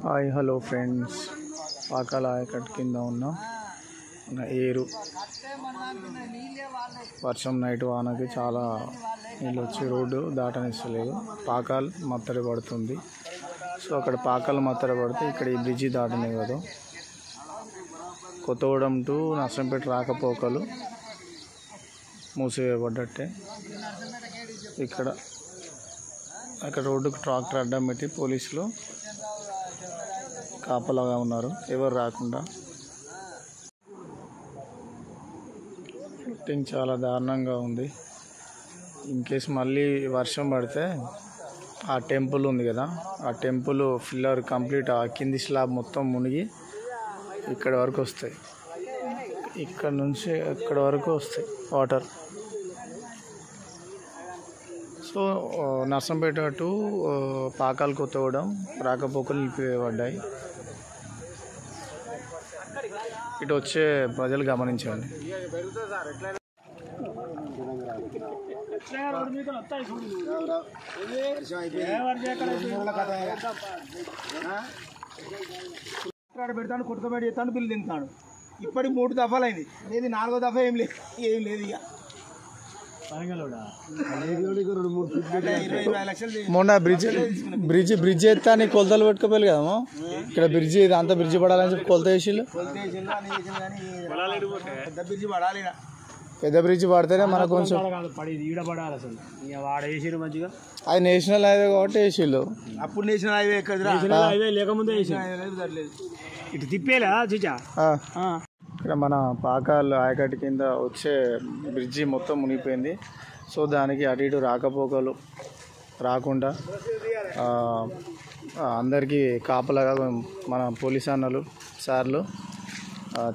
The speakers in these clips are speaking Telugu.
హాయ్ హలో ఫ్రెండ్స్, పాకాల ఆయకట్టు కింద ఉన్న ఏరు వర్షం నైట్ వానకి చాలా నీళ్ళు వచ్చి రోడ్డు దాటనిస్తలేదు. పాకాలు మత్తడి పడుతుంది. సో అక్కడ పాకాలు మత్తడి పడితే ఇక్కడ ఈ బ్రిడ్జి దాటనివ్వదు. కొత్తగూడెం టు నర్సంపేట రాకపోకలు మూసివేయబడ్డట్టే. అక్కడ రోడ్డుకు ట్రాక్టర్ అడ్డం పెట్టి పోలీసులు కాపలాగా ఉన్నారు, ఎవరు రాకుండా. ఫ్లట్టింగ్ చాలా దారుణంగా ఉంది. ఇన్ కేసు మళ్ళీ వర్షం పడితే ఆ టెంపుల్ ఉంది కదా, ఆ టెంపుల్ ఫిల్లర్ కంప్లీట్ ఆ కింది స్లాబ్ మొత్తం మునిగి ఇక్కడ వరకు వస్తాయి. ఇక్కడ నుంచి ఇక్కడ వరకు వస్తాయి వాటర్. సో నర్సంపేట టు పాకాలు కొత్తగూడెం రాకపోకలు నిలిపివేయబడ్డాయి. ఇటు వచ్చే ప్రజలు గమనించండి. పెడతాను, కొట్టుకోబెట్టి చేస్తాను, బిల్లు తింటాను. ఇప్పటికి 3 దఫాలైంది. ఇది 4వ దఫా ఏం లేదు ఇక. మొన్న బ్రిడ్జ్ ఎత్తాని కొలతలు పెట్టుకోపోయి కదమ్మా. ఇక్కడ బ్రిడ్జి అంతా బ్రిడ్జి పడాలని చెప్పి కొలత వేసిళ్ళు. పెద్ద బ్రిడ్జి పడితేనే మనకు కొంచెం అది నేషనల్ హైవే కాబట్టి వేసిళ్ళు. అప్పుడు నేషనల్ హైవే హైవే లేకముందే ఇటు తిప్పేలా చూచా. ఇక్కడ మన పాకాలు ఆయకట్టు కింద వచ్చే బ్రిడ్జి మొత్తం మునిగిపోయింది. సో దానికి అటు ఇటు రాకపోకలు రాకుండా అందరికీ కాపలాగా మన పోలీస్ అన్నలు సార్లు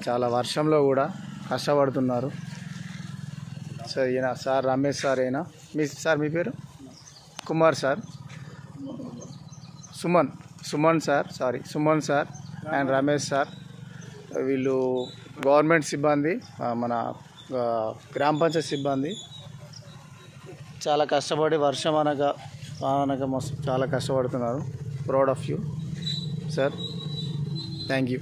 చాలా వర్షంలో కూడా కష్టపడుతున్నారు. సో ఈయన సార్ రమేష్ సార్, అయినా మీ పేరు Kumar sir, Suman sir and Ramesh sir. వీళ్ళు గవర్నమెంట్ సిబ్బంది, మన గ్రామ పంచాయతీ సిబ్బంది. చాలా కష్టపడి వర్షం అనక మస్తు చాలా కష్టపడుతున్నారు. Proud of you sir. Thank you.